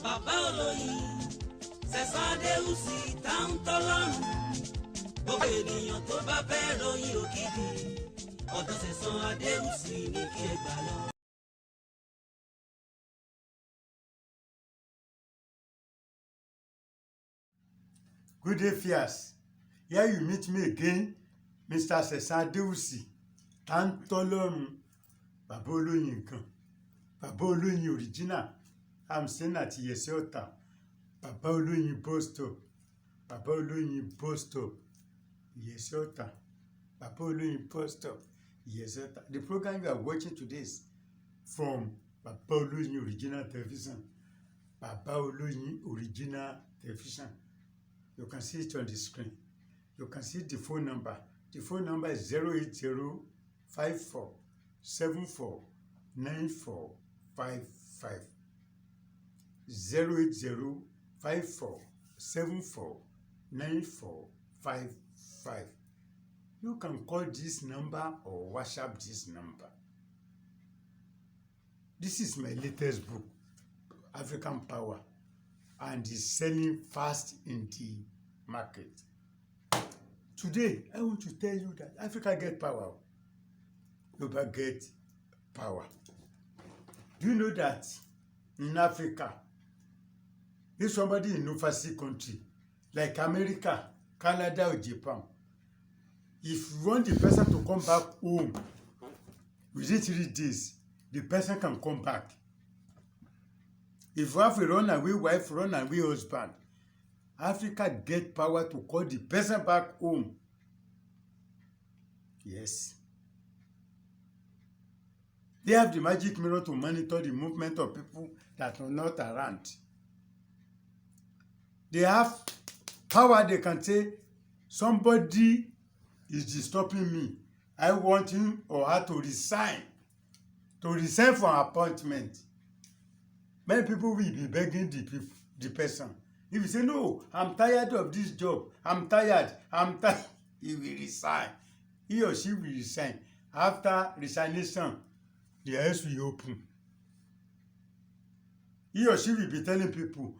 bàbá olóyin Sẹ̀san Adéwùsì táwọn tọ́lọ́run gbogbo ènìyàn tó bá fẹ́ ròyìn òkìkí ọ̀dọ̀ Sẹ̀san Adéwùsì ní kí ẹ gbà lọ. Good day, Fias. Here you meet me again, Mr. Sẹ̀san Adéwùsì, Tantolorun, Bàbá Olóyin nǹkan, Bàbá Olóyin original. I'm staying at Yesiota, Bàbá Olóyin bus stop, Bàbá Olóyin bus stop, Yesiota, Bàbá Olóyin bus stop, Yesiota. The program you are watching today is from Bàbá Olóyin original television, Bàbá Olóyin original television. You can see it on the screen. You can see the phone number. The phone number is 08054749455. 08054749455. You can call this number or WhatsApp this number. This is my latest book, African Power, and is selling fast in the market. Today, I want to tell you that Africa get power. Yoruba get power. Do you know that in Africa, if somebody in overseas country, like America, Canada, or Japan, if you want the person to come back home within 3 days, the person can come back. If you have a runaway wife, runaway husband, Africa get power to call the person back home. Yes. They have the magic mirror to monitor the movement of people that are not around. They have power. They can say, somebody is disturbing me. I want him or her to resign for appointment. Many people will be begging the person. If you say, no, I'm tired of this job, I'm tired, he will resign. He or she will resign. After resignation, the eyes will open. He or she will be telling people,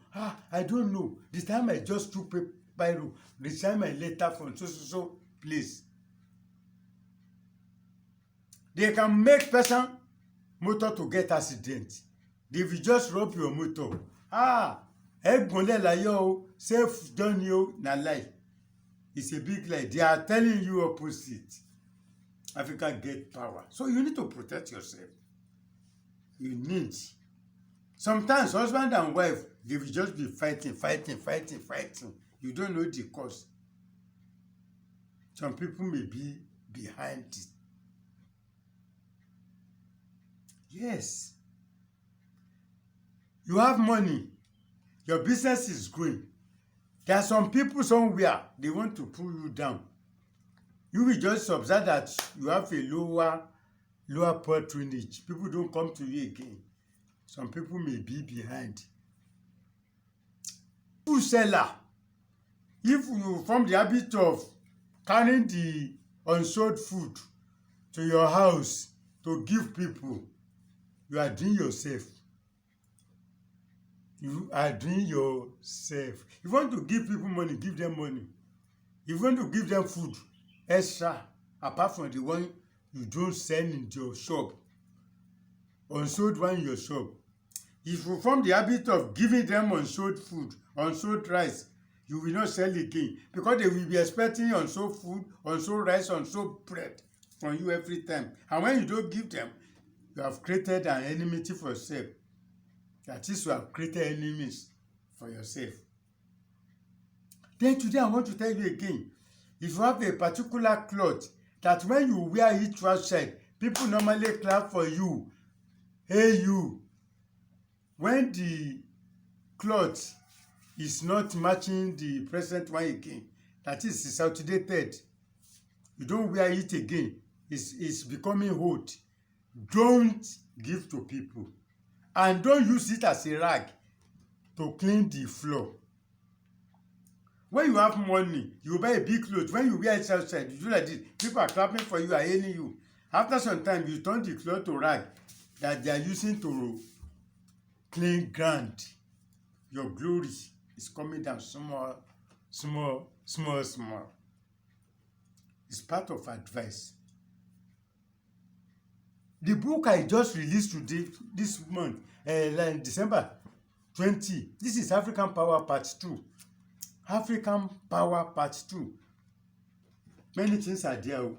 I don't know. The time I just took Bible, resign my letter from so place. They can make person motor to get accident. They will just rob your motor. Egbonle layo, safe journey na lie. It's a big lie. They are telling you opposite. Africa get power. So you need to protect yourself. You need. Sometimes husband and wife, they will just be fighting. You don't know the cause. Some people may be behind it. Yes. You have money. Your business is growing. There are some people somewhere, they want to pull you down. You will just observe that you have a lower patronage. People don't come to you again. Some people may be behind. Food seller, if you form the habit of carrying the unsold food to your house to give people, you are doing yourself. You are doing yourself. If you want to give people money, give them money. If you want to give them food, extra, apart from the one you don't sell in your shop, unsold one in your shop. If you form the habit of giving them unsold food, unsold rice, you will not sell again because they will be expecting unsold food, unsold rice, unsold bread from you every time. And when you don't give them, you have created an enmity for yourself. That is, you have created enemies for yourself. Then today I want to tell you again, if you have a particular cloth that when you wear it outside, people normally clap for you. Hey you. When the cloth is not matching the present one again, that is, it's outdated, you don't wear it again, it's becoming old, don't give to people. And don't use it as a rag to clean the floor. When you have money, you buy a big clothes. When you wear it outside, you do like this. People are clapping for you, are hailing you. After some time, you turn the cloth to rag that they are using to clean ground. your glory is coming down small. It's part of advice. The book I just released today, this month, like December 20, this is African Power Part 2. African Power Part 2. Many things are there.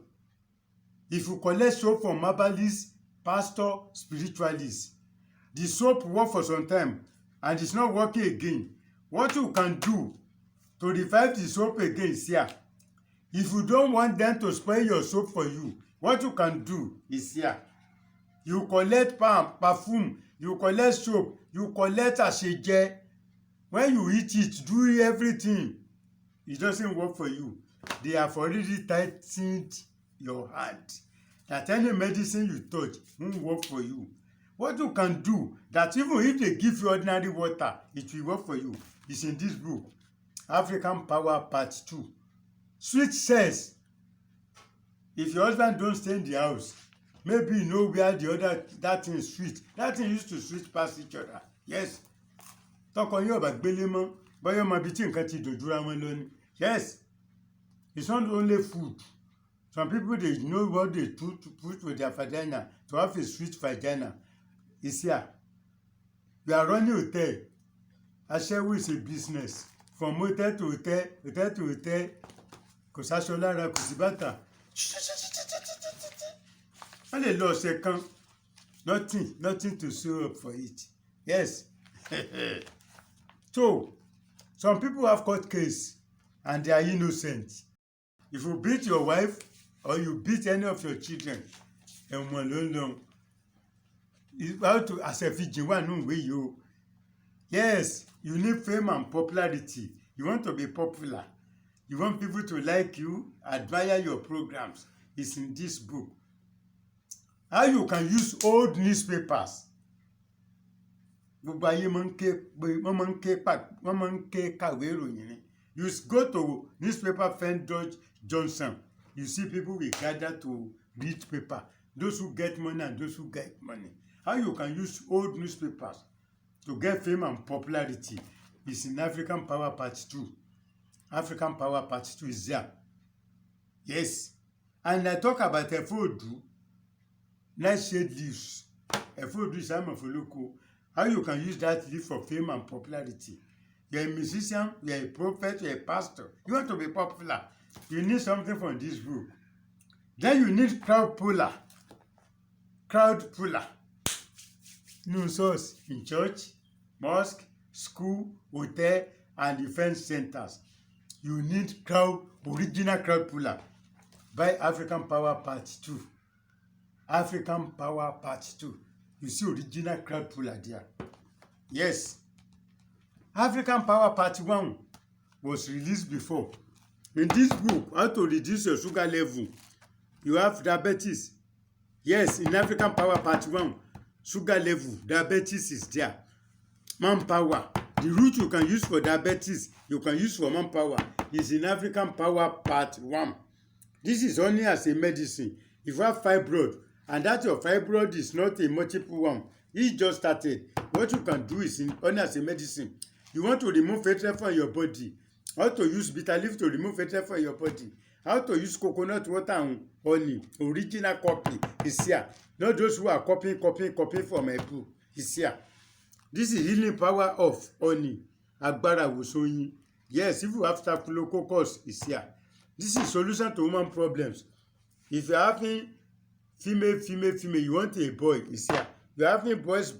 If you collect soap from herbalists, pastor, spiritualists, the soap work for some time and it's not working again. What you can do to revive the soap again is here. If you don't want them to spoil your soap for you, what you can do is here. You collect perfume, you collect soap, you collect aseje. When you eat it, do everything. It doesn't work for you. They have already tightened your hand. That any medicine you touch won't work for you. What you can do, that even if they give you ordinary water, it will work for you, is in this book, African Power Part 2. Sweet says, if your husband don't stay in the house, maybe you know where that thing is sweet. That thing used to sweet past each other. Yes. Tọkọ yóò bá gbélé mọ́, bóyá ọmọ ibi tí nǹkan ti dòdúra wọn lónìí. Yes. It's not only food. Some people, they know what they do to put with their vagina, to have a sweet vagina. It's here. We are running hotel. Aṣẹ́wó is a business. From hotel to hotel, hotel to hotel. Kò sáṣọ lára, kò sí bàtà. Wọ́n lè lọ ọ̀sẹ̀ kan. Nothing to show up for it. Yes. So, some people have court case and they are innocent. If you beat your wife or you beat any of your children, ẹ̀wọ̀n ló ń lọ. How to àṣẹfìjì wà nù ìwé yìí o. Yes, you need fame and popularity. You want to be popular. You want people to like you, admire your programs. It's in this book. How you can use old newspapers. Gbogbo ayé wọ́n máa ń ké kàwé ìròyìn ni. You go to newspaper friend George Johnson. You see people will gather to read paper. Those who get money and those who get money. How you can use old newspapers to get fame and popularity is in African Power Part 2. African Power Part 2 is there. Yes. And I talk about Efodu, nightshade leaves. Efodu is Amafoloco. How you can use that leaf for fame and popularity. You're a musician, you're a prophet, you're a pastor. You want to be popular. You need something from this book. Then you need crowd puller. Crowd puller. New source in church, mosque, school, hotel, and event centers. You need original crowd puller. By African Power Part 2. African Power Part 2. You see original crowd puller there. Yes. African Power Part 1 was released before. In this book, how to reduce your sugar level, you have diabetes. Yes, in African Power Part 1, sugar level, diabetes is there. Manpower, the root you can use for diabetes, you can use for manpower, is in African Power Part 1. This is only as a medicine. If you have fibroid, and that your fibroid is not a multiple one, it just started, what you can do is only as a medicine. You want to remove hatred from your body. How to use bitter leaf to remove hatred from your body. How to use coconut water and honey. Original copy is here. Not those who are copying from my book. Is here. This is healing power of honey. Agbára ìwòsàn oyin. Yes, if you have staphylococcus, is here. This is solution to woman problems. If you're having female, you want a boy, is here. You're having boys,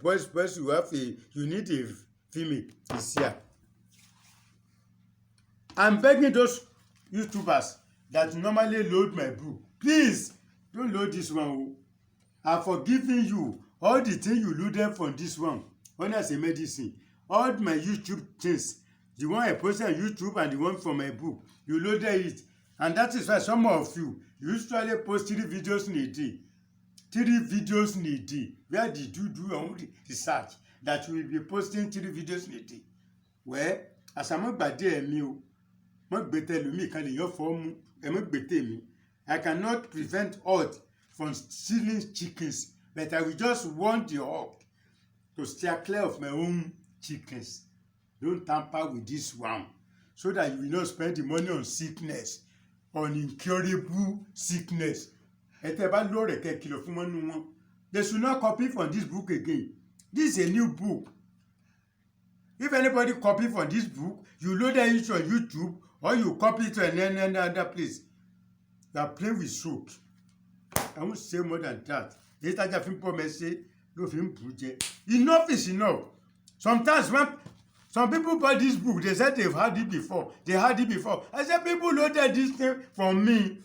you need a female, is here. I'm begging those YouTubers that normally load my book, please don't load this one. I've forgiven you all the things you loaded from this one, only as a medicine. All my YouTube things, the one I posted on YouTube and the one from my book, you loaded it. And that is why some of you usually post 3 videos in a day. 3 videos in a day. Where did you do your own research that you will be posting 3 videos in a day? Well, as I'm not bad there, I cannot prevent hurt from stealing chickens, but I will just want the hawk to steer clear of my own chickens. Don't tamper with this one, so that you will not spend the money on sickness, on incurable sickness. Ẹ tẹ́ bá lọ́rẹ̀ẹ́ kẹ́ kìlọ̀ fún mọ́nú wọn. They should not copy from this book again. This is a new book. If anybody copy from this book, you load it on YouTube or you copy it to any other place. You are playing with soap. I won't say more than that. Enough is enough. Sometimes when some people bought this book, they said they've had it before. They had it before. I said, people loaded this thing from me.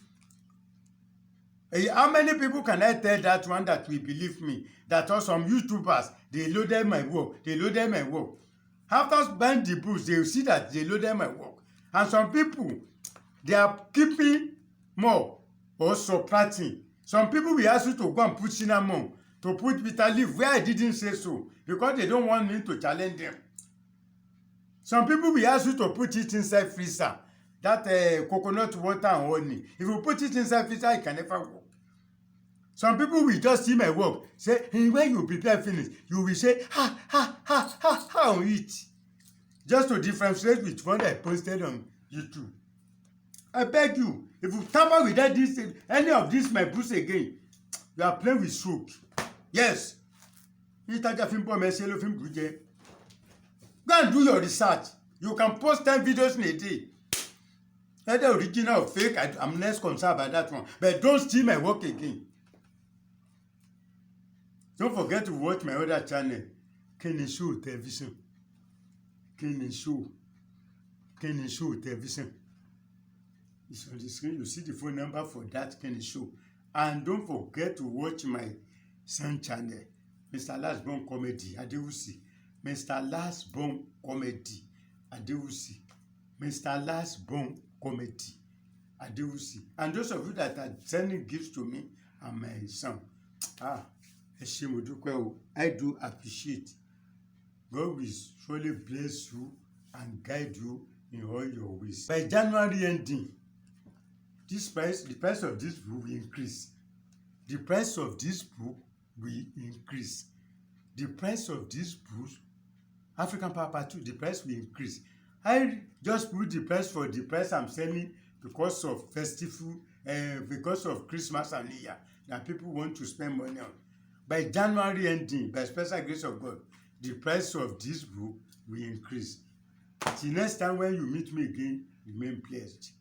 How many people can I tell that one that will believe me? That are some YouTubers, they loaded my work. They loaded my work. After buying the books, they will see that they loaded my work. And some people, they are keeping more or subtracting. Some people will ask you to go and put cinnamon, to put bitter leaf where I didn't say so, because they don't want me to challenge them. Some people will ask you to put it inside freezer, that coconut water and honey. If you put it inside freezer, it can never work. Some people will just see my work, say, hey, when you prepare finish, you will say, ha, ha, ha, ha, ha on it. Just to differentiate with what I posted on YouTube. I beg you, if you tamper with any of these my books again, you are playing with soup. Yes. Go and do your research. You can post 10 videos in a day. Either original or fake, I'm less concerned about that one. But don't steal my work again. Don't forget to watch my other channel, Kenny Show Television. Kenny Show Television. It's on the screen. You see the phone number for that Kenny Show. And don't forget to watch my son channel, Mr. Lastborn Comedy, Adewusi. Mr. Lastborn Comedy, Adewusi. Mr. Lastborn Comedy, Adewusi. And those of you that are sending gifts to me and my son, I do appreciate. God will surely bless you and guide you in all your ways. By January ending, the price of this book will increase. The price of this book will increase. The price of this book, African Power Part 2, the price will increase. I just put the price for the price I'm selling because of festival, because of Christmas and New Year, that people want to spend money on. By January ending, by special grace of God, the price of this book will increase. Till next time when you meet me again, remain blessed.